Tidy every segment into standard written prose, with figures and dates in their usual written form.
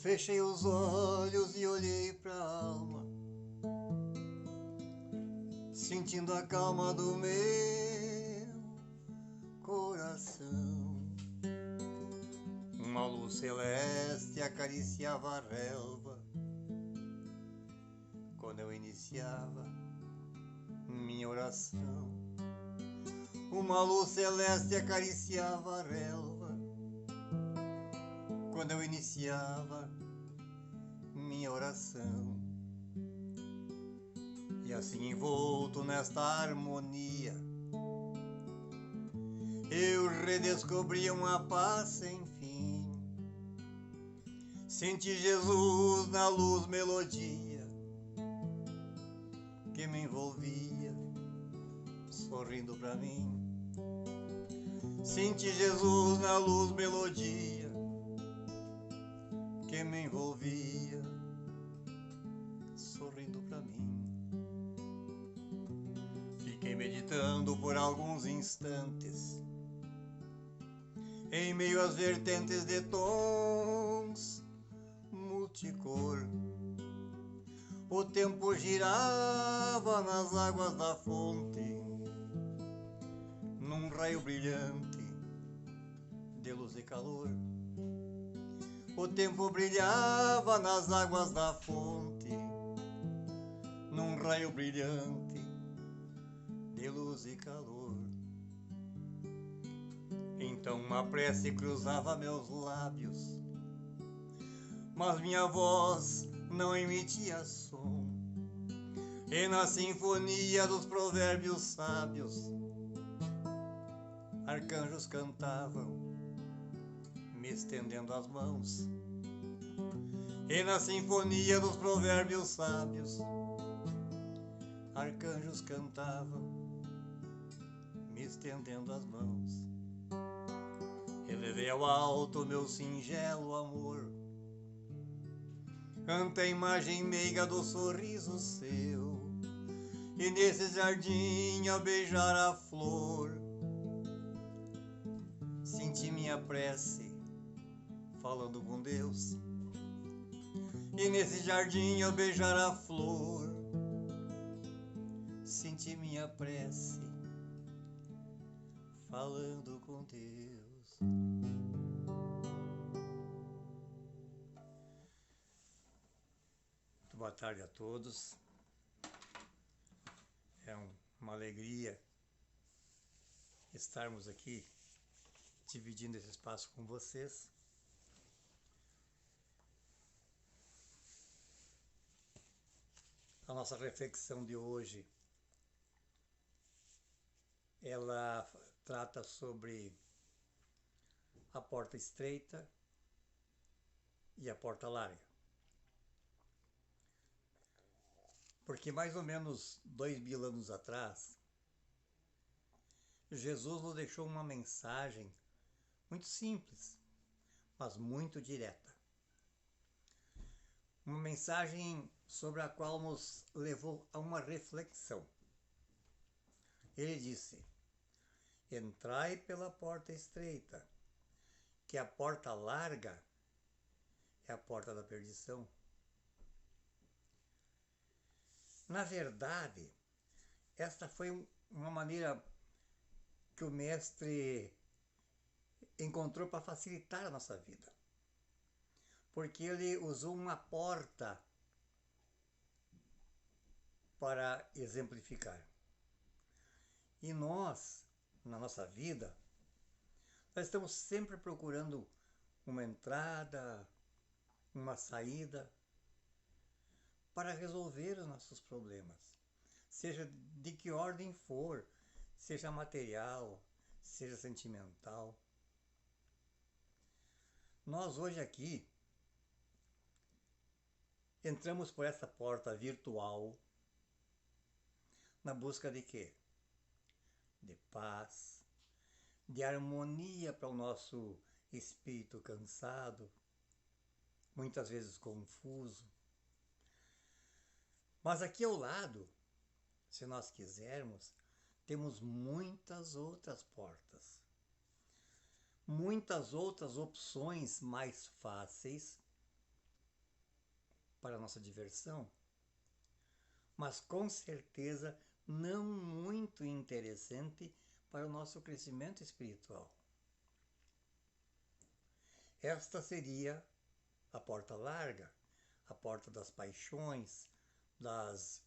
Fechei os olhos e olhei pra alma, sentindo a calma do meu coração. Uma luz celeste acariciava a relva quando eu iniciava minha oração. Uma luz celeste acariciava a relva quando eu iniciava minha oração. E assim envolto nesta harmonia, eu redescobri uma paz sem fim. Senti Jesus na luz melodia que me envolvia, sorrindo pra mim. Senti Jesus na luz melodia que me envolvia, sorrindo pra mim. Fiquei meditando por alguns instantes, em meio às vertentes de tons multicor. O tempo girava nas águas da fonte, num raio brilhante de luz e calor. O tempo brilhava nas águas da fonte, num raio brilhante de luz e calor. Então uma prece cruzava meus lábios, mas minha voz não emitia som. E na sinfonia dos provérbios sábios, arcanjos cantavam, me estendendo as mãos. E na sinfonia dos provérbios sábios, arcanjos cantavam, me estendendo as mãos. Elevei ao alto meu singelo amor ante a imagem meiga do sorriso seu, e nesse jardim ao beijar a flor, senti minha prece falando com Deus. E nesse jardim ao beijar a flor, senti minha prece falando com Deus. Muito boa tarde a todos. É uma alegria estarmos aqui dividindo esse espaço com vocês. A nossa reflexão de hoje, ela trata sobre a porta estreita e a porta larga. Porque mais ou menos 2000 anos atrás, Jesus nos deixou uma mensagem muito simples, mas muito direta. Uma mensagem sobre a qual nos levou a uma reflexão. Ele disse: entrai pela porta estreita, que a porta larga é a porta da perdição. Na verdade, esta foi uma maneira que o mestre encontrou para facilitar a nossa vida. Porque ele usou uma porta para exemplificar. E nós, na nossa vida, nós estamos sempre procurando uma entrada, uma saída para resolver os nossos problemas. Seja de que ordem for, seja material, seja sentimental. Nós hoje aqui entramos por essa porta virtual na busca de quê? De paz, de harmonia para o nosso espírito cansado, muitas vezes confuso. Mas aqui ao lado, se nós quisermos, temos muitas outras portas, muitas outras opções mais fáceis para a nossa diversão, mas com certeza não muito interessante para o nosso crescimento espiritual. Esta seria a porta larga, a porta das paixões, das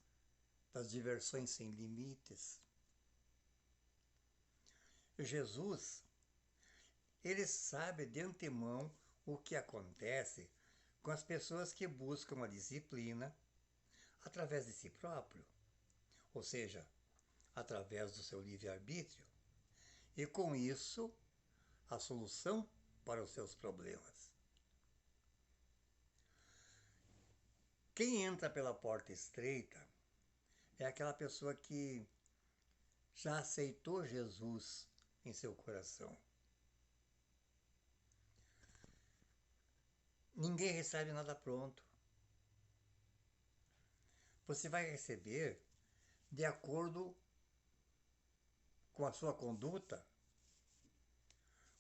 diversões sem limites. Jesus, ele sabe de antemão o que acontece com as pessoas que buscam a disciplina através de si próprio, ou seja, através do seu livre-arbítrio, e com isso a solução para os seus problemas. Quem entra pela porta estreita é aquela pessoa que já aceitou Jesus em seu coração. Ninguém recebe nada pronto. Você vai receber de acordo com a sua conduta,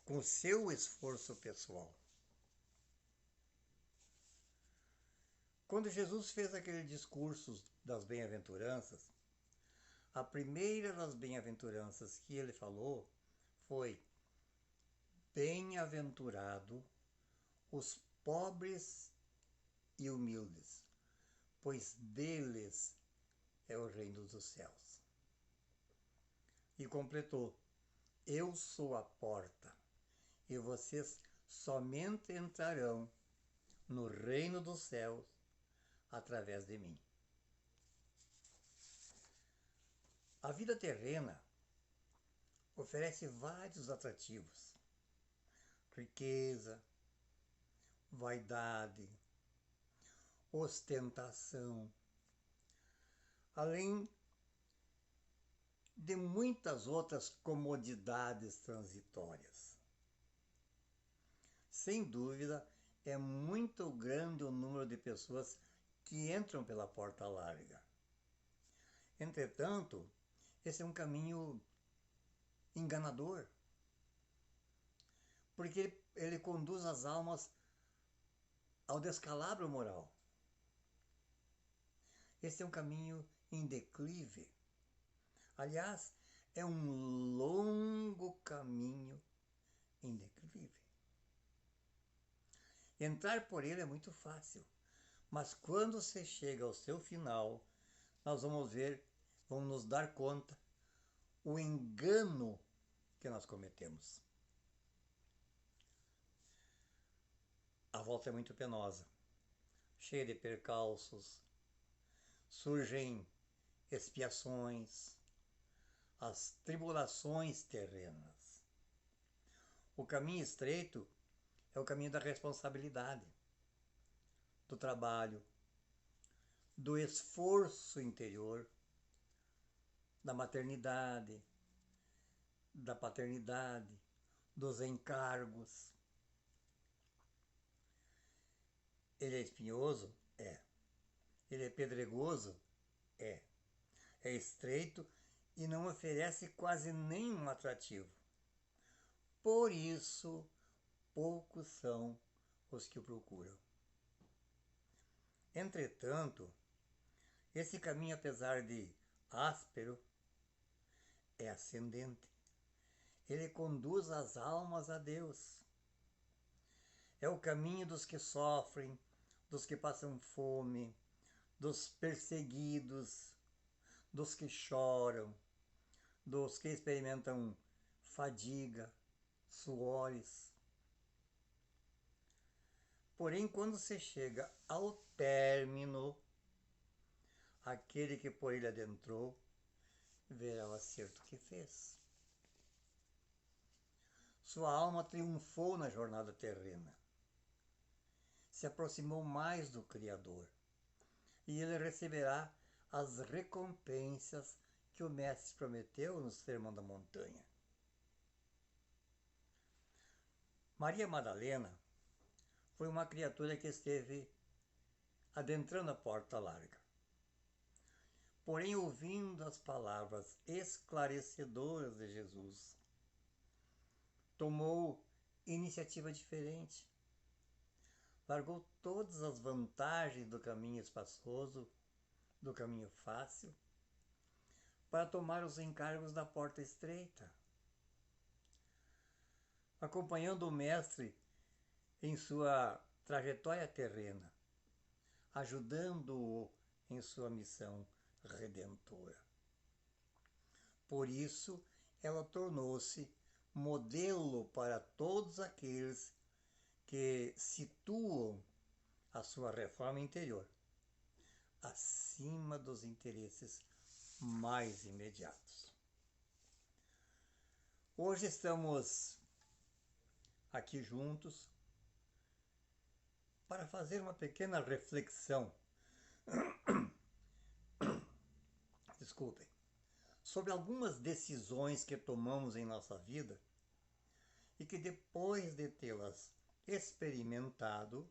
com o seu esforço pessoal. Quando Jesus fez aquele discurso das bem-aventuranças, a primeira das bem-aventuranças que ele falou foi: bem-aventurado os pobres e humildes, pois deles é o reino dos céus. E completou: eu sou a porta, e vocês somente entrarão no reino dos céus através de mim. A vida terrena oferece vários atrativos: riqueza, vaidade, ostentação, além de muitas outras comodidades transitórias. Sem dúvida, é muito grande o número de pessoas que entram pela porta larga. Entretanto, esse é um caminho enganador, porque ele conduz as almas ao descalabro moral. Esse é um caminho em declive. Aliás, é um longo caminho em declive. Entrar por ele é muito fácil, mas quando você chega ao seu final, nós vamos nos dar conta o engano que nós cometemos. A volta é muito penosa, cheia de percalços, surgem expiações, as tribulações terrenas. O caminho estreito é o caminho da responsabilidade, do trabalho, do esforço interior, da maternidade, da paternidade, dos encargos. Ele é espinhoso? É. Ele é pedregoso? É. É estreito e não oferece quase nenhum atrativo. Por isso, poucos são os que o procuram. Entretanto, esse caminho, apesar de áspero, é ascendente. Ele conduz as almas a Deus. É o caminho dos que sofrem, dos que passam fome, dos perseguidos, dos que choram, dos que experimentam fadiga, suores. Porém, quando se chega ao término, aquele que por ele adentrou verá o acerto que fez. Sua alma triunfou na jornada terrena, se aproximou mais do Criador, e ele receberá as recompensas que o Mestre prometeu no Sermão da Montanha. Maria Madalena foi uma criatura que esteve adentrando a porta larga. Porém, ouvindo as palavras esclarecedoras de Jesus, tomou iniciativa diferente. largou todas as vantagens do caminho espaçoso, do caminho fácil, para tomar os encargos da porta estreita, acompanhando o Mestre em sua trajetória terrena, ajudando-o em sua missão redentora. Por isso, ela tornou-se modelo para todos aqueles que situam a sua reforma interior acima dos interesses mais imediatos. Hoje estamos aqui juntos para fazer uma pequena reflexão, desculpem, sobre algumas decisões que tomamos em nossa vida e que depois de tê-las experimentado,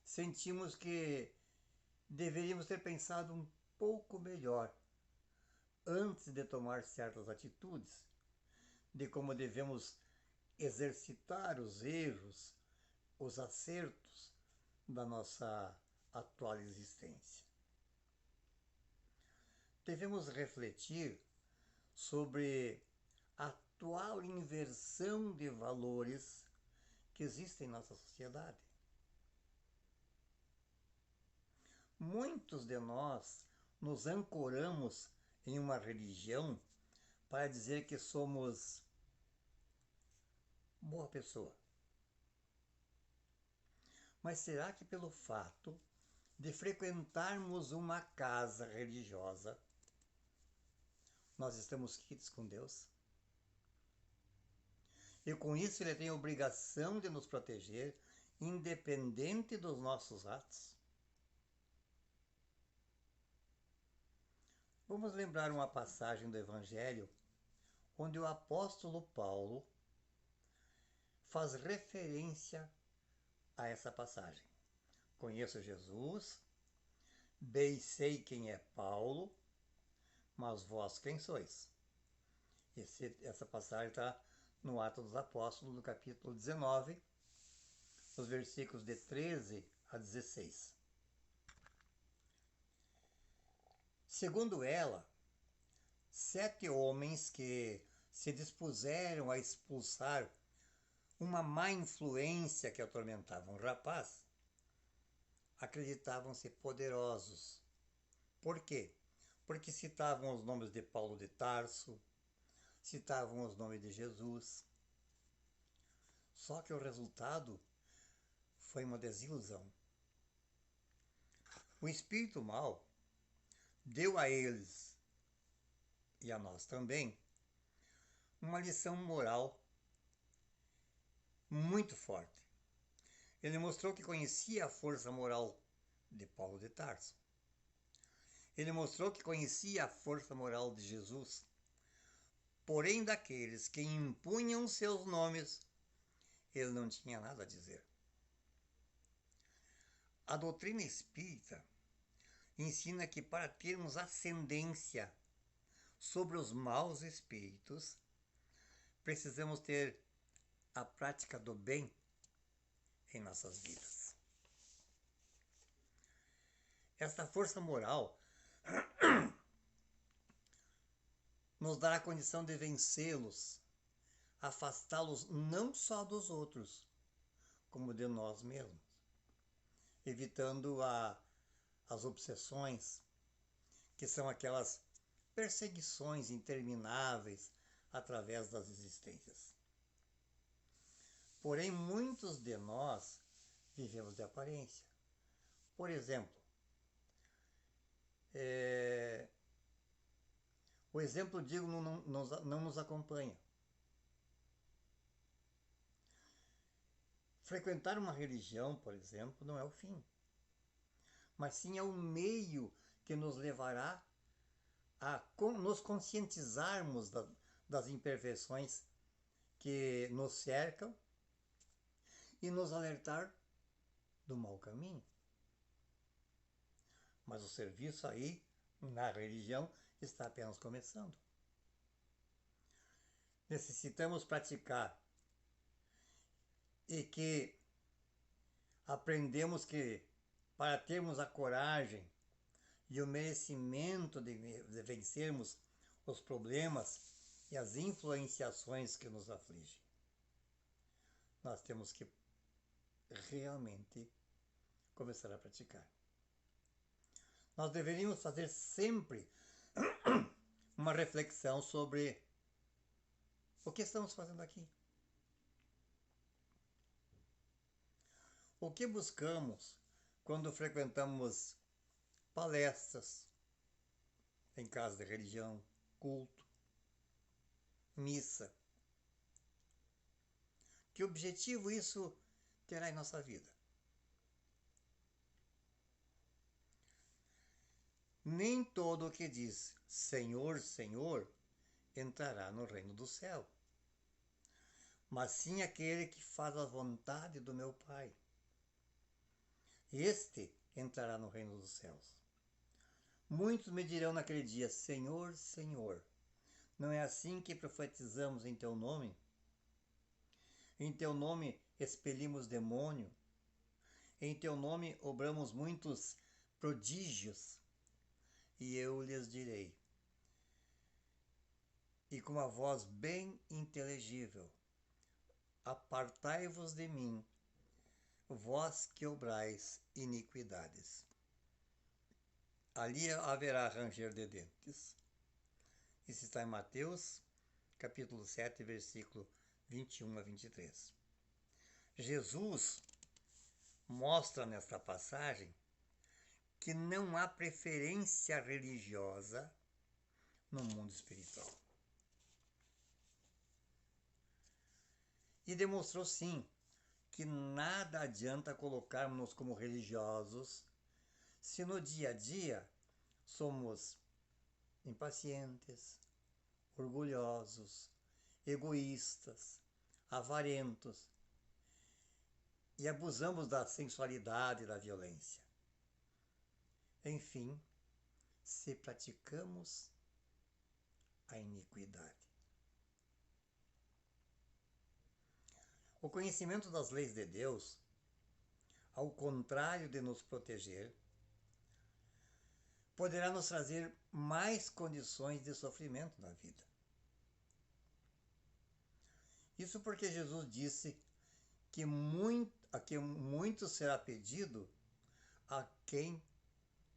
sentimos que deveríamos ter pensado um pouco melhor antes de tomar certas atitudes, de como devemos exercitar os erros, os acertos da nossa atual existência. Devemos refletir sobre a atual inversão de valores que existe em nossa sociedade. Muitos de nós nos ancoramos em uma religião para dizer que somos boa pessoa. Mas será que pelo fato de frequentarmos uma casa religiosa, nós estamos quites com Deus? E com isso ele tem a obrigação de nos proteger, independente dos nossos atos? Vamos lembrar uma passagem do Evangelho onde o apóstolo Paulo faz referência a essa passagem. Conheço Jesus, bem sei quem é Paulo, mas vós quem sois? Essa passagem está no Atos dos Apóstolos, no capítulo 19, os versículos de 13 a 16. Segundo ela, 7 homens que se dispuseram a expulsar uma má influência que atormentava um rapaz, acreditavam-se poderosos. Por quê? Porque citavam os nomes de Paulo de Tarso, citavam os nomes de Jesus. Só que o resultado foi uma desilusão. O espírito mau deu a eles, e a nós também, uma lição moral muito forte. Ele mostrou que conhecia a força moral de Paulo de Tarso. Ele mostrou que conhecia a força moral de Jesus. Porém, daqueles que impunham seus nomes, ele não tinha nada a dizer. A doutrina espírita ensina que para termos ascendência sobre os maus espíritos, precisamos ter a prática do bem em nossas vidas. Esta força moral nos dá a condição de vencê-los, afastá-los não só dos outros, como de nós mesmos, evitando as obsessões, que são aquelas perseguições intermináveis através das existências. Porém, muitos de nós vivemos de aparência. Por exemplo, o exemplo digo não nos acompanha. Frequentar uma religião, por exemplo, não é o fim, mas sim é o meio que nos levará a nos conscientizarmos das imperfeições que nos cercam e nos alertar do mau caminho. Mas o serviço aí, na religião, está apenas começando. Necessitamos praticar e que aprendemos que para termos a coragem e o merecimento de vencermos os problemas e as influenciações que nos afligem, nós temos que realmente começar a praticar. Nós deveríamos fazer sempre uma reflexão sobre o que estamos fazendo aqui. O que buscamos quando frequentamos palestras em casa de religião, culto, missa? Que objetivo isso terá em nossa vida? Nem todo o que diz Senhor, Senhor entrará no reino do céu, mas sim aquele que faz a vontade do meu Pai. Este entrará no reino dos céus. Muitos me dirão naquele dia: Senhor, Senhor, não é assim que profetizamos em teu nome? Em teu nome expelimos demônio? Em teu nome obramos muitos prodígios? E eu lhes direi, e com uma voz bem inteligível: apartai-vos de mim, vós que obrais iniquidades. Ali haverá ranger de dentes. Isso está em Mateus, capítulo 7, versículo 21 a 23. Jesus mostra nesta passagem que não há preferência religiosa no mundo espiritual. E demonstrou sim que nada adianta colocarmos-nos como religiosos se no dia a dia somos impacientes, orgulhosos, egoístas, avarentos e abusamos da sensualidade e da violência. Enfim, se praticamos a iniquidade. O conhecimento das leis de Deus, ao contrário de nos proteger, poderá nos trazer mais condições de sofrimento na vida. Isso porque Jesus disse que muito será pedido a quem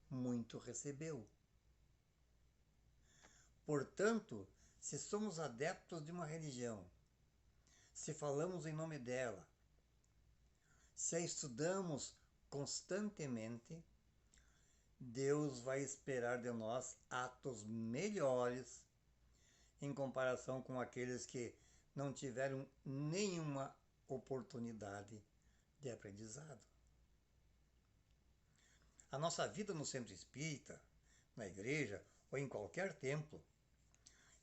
muito recebeu. Portanto, se somos adeptos de uma religião, se falamos em nome dela, se a estudamos constantemente, Deus vai esperar de nós atos melhores em comparação com aqueles que não tiveram nenhuma oportunidade de aprendizado. A nossa vida no centro espírita, na igreja ou em qualquer templo,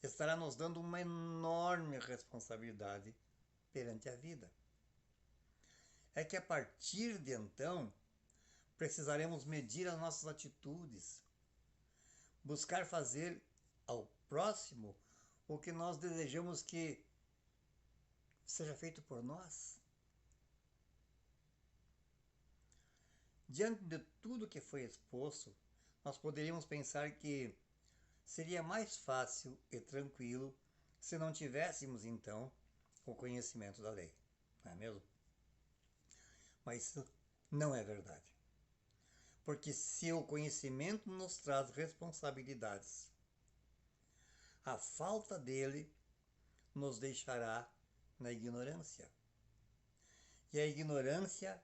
estará nos dando uma enorme responsabilidade perante a vida. É que a partir de então, precisaremos medir as nossas atitudes, buscar fazer ao próximo o que nós desejamos que seja feito por nós. Diante de tudo que foi exposto, nós poderíamos pensar que seria mais fácil e tranquilo se não tivéssemos, então, o conhecimento da lei, não é mesmo? Mas isso não é verdade. Porque se o conhecimento nos traz responsabilidades, a falta dele nos deixará na ignorância. E a ignorância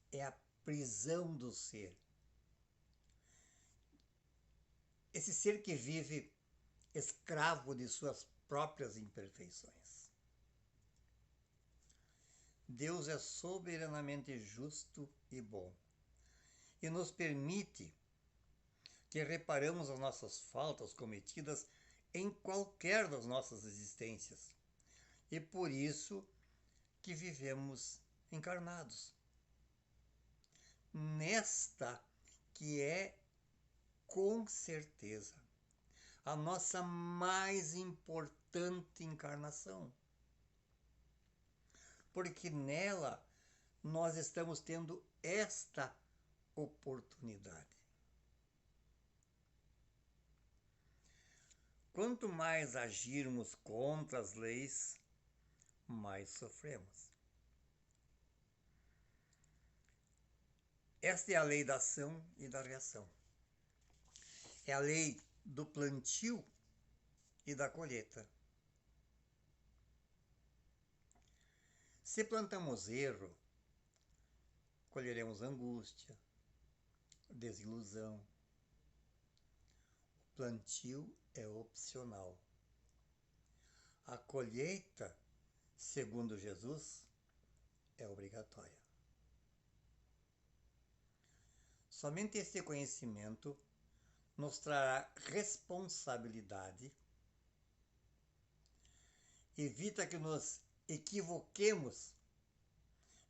é a prisão do ser. Esse ser que vive escravo de suas próprias imperfeições. Deus é soberanamente justo e bom e nos permite que reparamos as nossas faltas cometidas em qualquer das nossas existências. E por isso que vivemos encarnados. Nesta que é, com certeza, a nossa mais importante encarnação. Porque nela nós estamos tendo esta oportunidade. Quanto mais agirmos contra as leis, mais sofremos. Esta é a lei da ação e da reação. É a lei do plantio e da colheita. Se plantamos erro, colheremos angústia, desilusão. O plantio é opcional. A colheita, segundo Jesus, é obrigatória. Somente esse conhecimento nos trará responsabilidade, evita que nos equivoquemos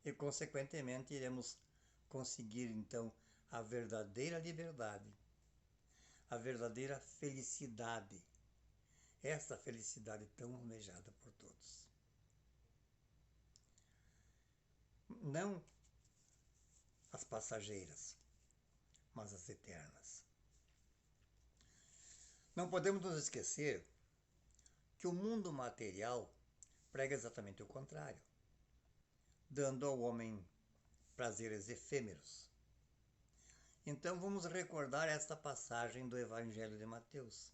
e, consequentemente, iremos conseguir, então, a verdadeira liberdade, a verdadeira felicidade, essa felicidade tão almejada por todos. Não as passageiras, mas as eternas. Não podemos nos esquecer que o mundo material prega exatamente o contrário, dando ao homem prazeres efêmeros. Então vamos recordar esta passagem do Evangelho de Mateus.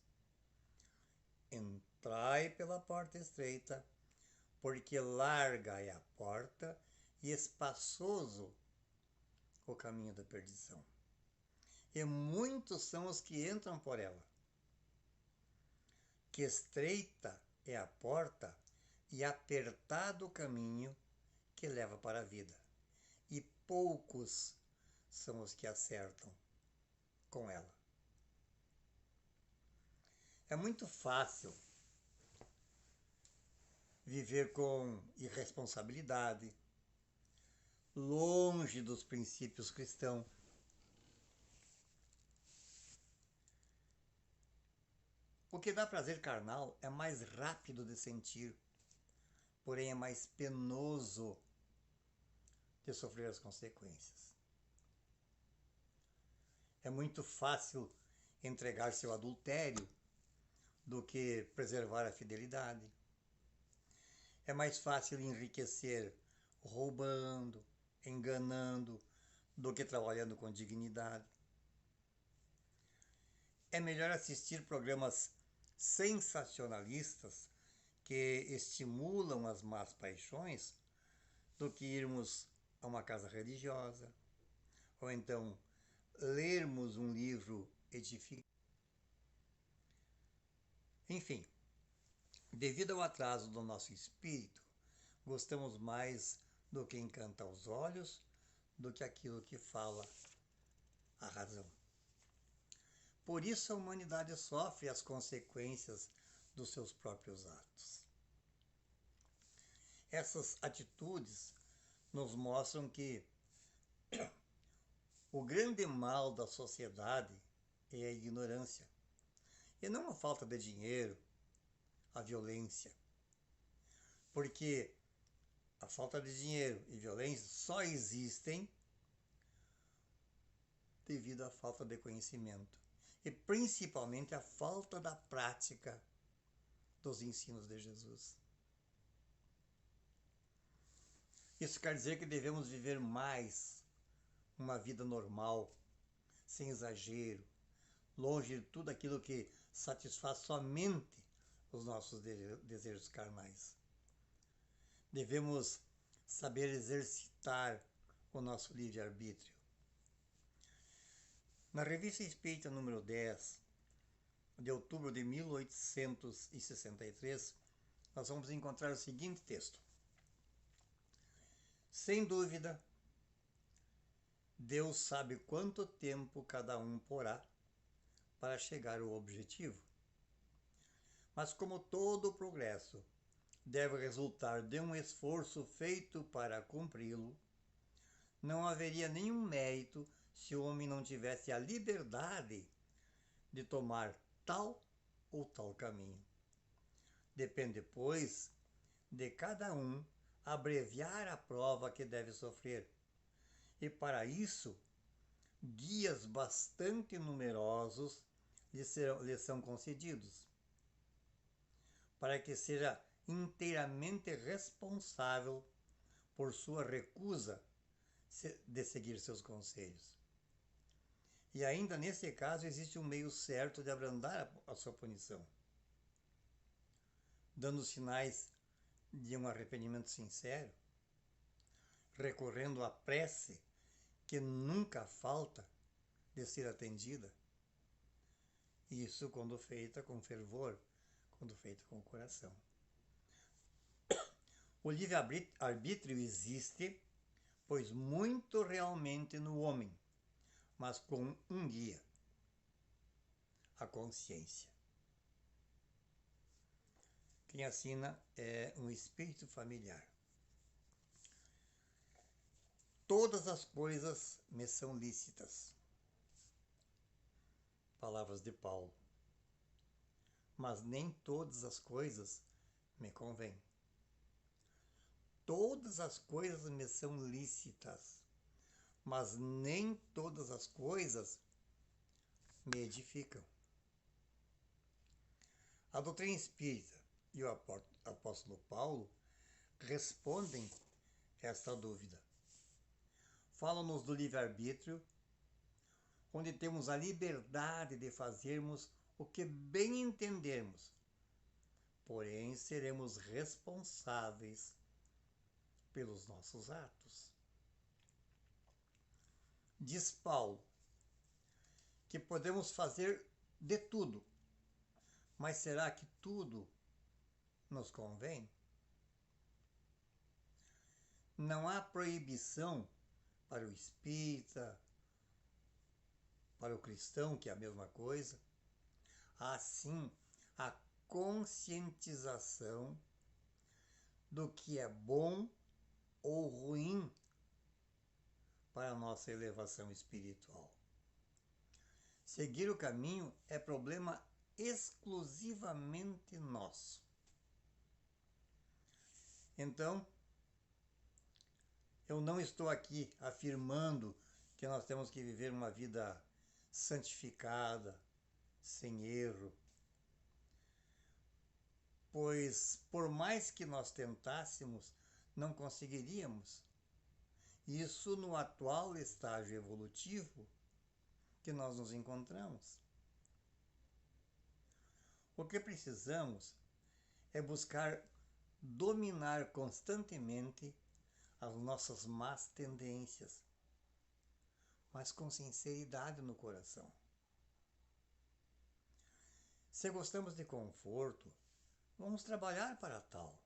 Entrai pela porta estreita, porque larga é a porta e espaçoso o caminho da perdição. E muitos são os que entram por ela. Que estreita é a porta e apertado o caminho que leva para a vida. E poucos são os que acertam com ela. É muito fácil viver com irresponsabilidade, longe dos princípios cristãos. O que dá prazer carnal é mais rápido de sentir, porém é mais penoso de sofrer as consequências. É muito fácil entregar-se ao adultério do que preservar a fidelidade. É mais fácil enriquecer roubando, enganando, do que trabalhando com dignidade. É melhor assistir programas sensacionalistas que estimulam as más paixões do que irmos a uma casa religiosa, ou então lermos um livro edificante. Enfim, devido ao atraso do nosso espírito, gostamos mais do que encanta os olhos do que aquilo que fala a razão. Por isso a humanidade sofre as consequências dos seus próprios atos. Essas atitudes nos mostram que o grande mal da sociedade é a ignorância, e não a falta de dinheiro, a violência. Porque a falta de dinheiro e violência só existem devido à falta de conhecimento e principalmente à falta da prática dos ensinos de Jesus. Isso quer dizer que devemos viver mais uma vida normal, sem exagero, longe de tudo aquilo que satisfaz somente os nossos desejos carnais. Devemos saber exercitar o nosso livre-arbítrio. Na Revista Espírita número 10, de outubro de 1863, nós vamos encontrar o seguinte texto. Sem dúvida, Deus sabe quanto tempo cada um porá para chegar ao objetivo. Mas como todo progresso deve resultar de um esforço feito para cumpri-lo, não haveria nenhum mérito se o homem não tivesse a liberdade de tomar tal ou tal caminho. Depende, pois, de cada um abreviar a prova que deve sofrer. E para isso, guias bastante numerosos lhe são concedidos, para que seja inteiramente responsável por sua recusa de seguir seus conselhos. E ainda nesse caso existe um meio certo de abrandar a sua punição, dando sinais de um arrependimento sincero, recorrendo à prece que nunca falta de ser atendida. Isso quando feita com fervor, quando feita com o coração. O livre-arbítrio existe, pois muito realmente no homem, mas com um guia, a consciência. Quem assina é um espírito familiar. Todas as coisas me são lícitas. Palavras de Paulo. Mas nem todas as coisas me convêm. Todas as coisas me são lícitas, mas nem todas as coisas me edificam. A doutrina espírita e o apóstolo Paulo respondem esta dúvida. Falam-nos do livre-arbítrio, onde temos a liberdade de fazermos o que bem entendermos, porém seremos responsáveis pelos nossos atos. Diz Paulo que podemos fazer de tudo, mas será que tudo nos convém? Não há proibição para o espírita, para o cristão, que é a mesma coisa. Há sim a conscientização do que é bom ou ruim para a nossa elevação espiritual. Seguir o caminho é problema exclusivamente nosso. Então, eu não estou aqui afirmando que nós temos que viver uma vida santificada, sem erro, pois por mais que nós tentássemos, não conseguiríamos. Isso no atual estágio evolutivo que nós nos encontramos. O que precisamos é buscar dominar constantemente as nossas más tendências, mas com sinceridade no coração. Se gostamos de conforto, vamos trabalhar para tal.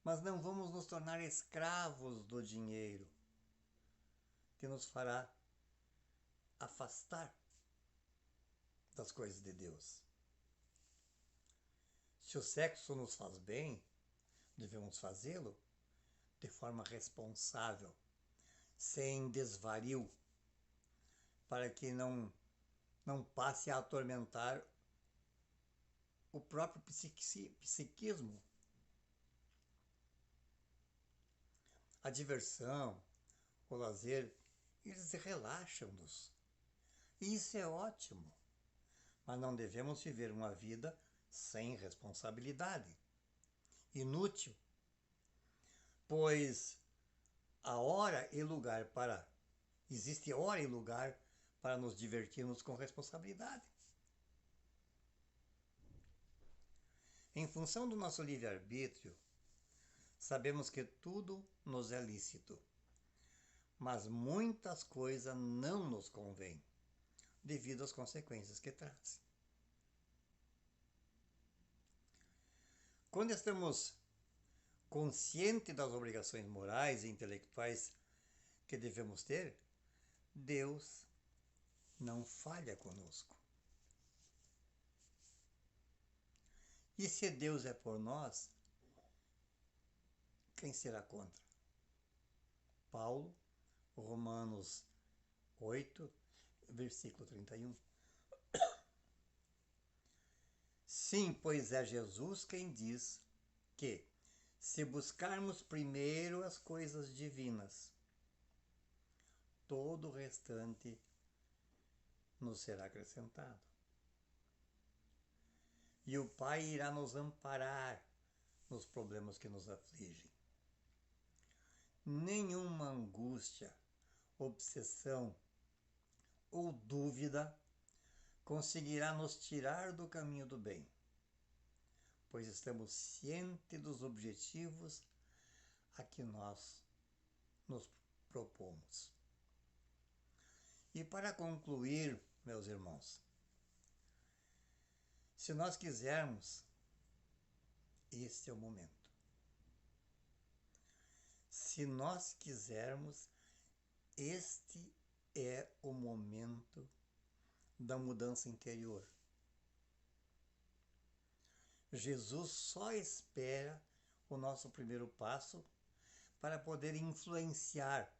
Mas não vamos nos tornar escravos do dinheiro, que nos fará afastar das coisas de Deus. Se o sexo nos faz bem, devemos fazê-lo de forma responsável, sem desvario, para que não passe a atormentar o próprio psiquismo. A diversão, o lazer, eles relaxam-nos. E isso é ótimo. Mas não devemos viver uma vida sem responsabilidade. Inútil. Pois existe hora e lugar para nos divertirmos com responsabilidade. Em função do nosso livre-arbítrio, sabemos que tudo nos é lícito, mas muitas coisas não nos convêm, devido às consequências que traz. Quando estamos conscientes das obrigações morais e intelectuais que devemos ter, Deus não falha conosco. E se Deus é por nós, quem será contra? Paulo, Romanos 8, versículo 31. Sim, pois é Jesus quem diz que, se buscarmos primeiro as coisas divinas, todo o restante nos será acrescentado. E o Pai irá nos amparar nos problemas que nos afligem. Nenhuma angústia, obsessão ou dúvida conseguirá nos tirar do caminho do bem, pois estamos cientes dos objetivos a que nós nos propomos. E para concluir, meus irmãos, se nós quisermos, este é o momento. Se nós quisermos, este é o momento da mudança interior. Jesus só espera o nosso primeiro passo para poder influenciar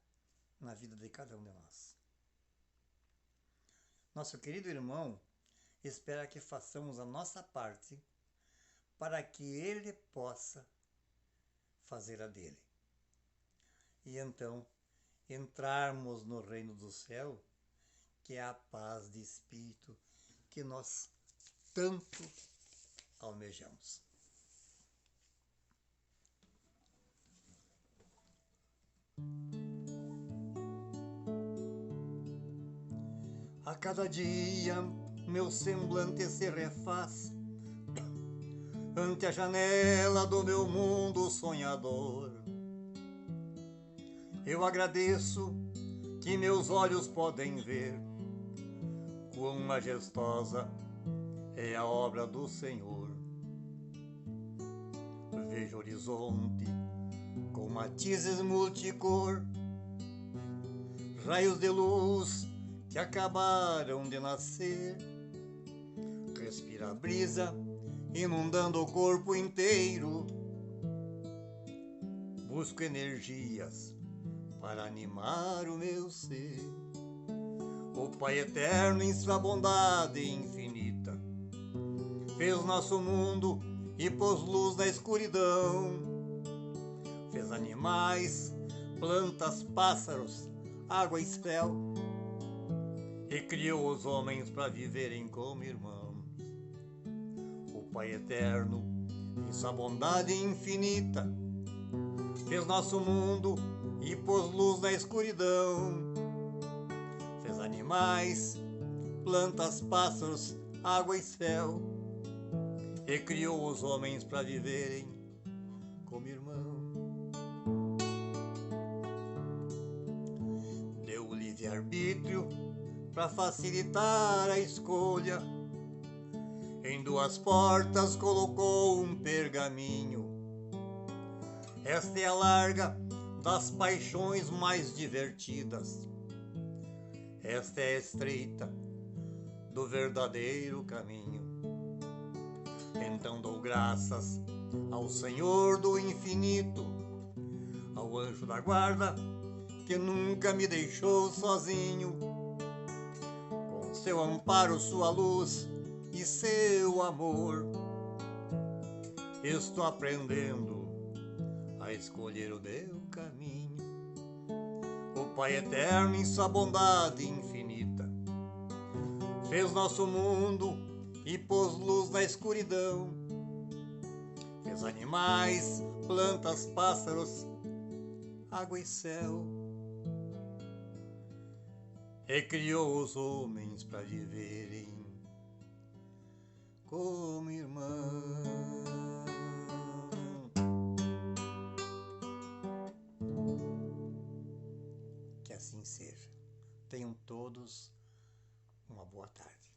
na vida de cada um de nós. Nosso querido irmão espera que façamos a nossa parte para que ele possa fazer a dele. E então entrarmos no reino do céu, que é a paz de espírito que nós tanto almejamos. A cada dia meu semblante se refaz ante a janela do meu mundo sonhador. Eu agradeço que meus olhos podem ver quão majestosa é a obra do Senhor. Vejo horizonte com matizes multicor, raios de luz que acabaram de nascer. Respira a brisa inundando o corpo inteiro. Busco energias para animar o meu ser. O Pai Eterno, em sua bondade infinita, fez nosso mundo e pôs luz na escuridão. Fez animais, plantas, pássaros, água e céu, e criou os homens para viverem como irmãos. O Pai Eterno, em sua bondade infinita, fez nosso mundo e pôs luz na escuridão. Fez animais, plantas, pássaros, água e céu, e criou os homens para viverem como irmãos. Deu o livre-arbítrio para facilitar a escolha. Em duas portas colocou um pergaminho. Esta é a larga das paixões mais divertidas. Esta é a estreita do verdadeiro caminho. Então dou graças ao Senhor do infinito, ao anjo da guarda que nunca me deixou sozinho. Com seu amparo, sua luz e seu amor, estou aprendendo a escolher o meu caminho. O Pai Eterno, em sua bondade infinita, fez nosso mundo e pôs luz na escuridão. Fez animais, plantas, pássaros, água e céu, e criou os homens para viverem como irmãos. Que assim seja. Tenham todos uma boa tarde.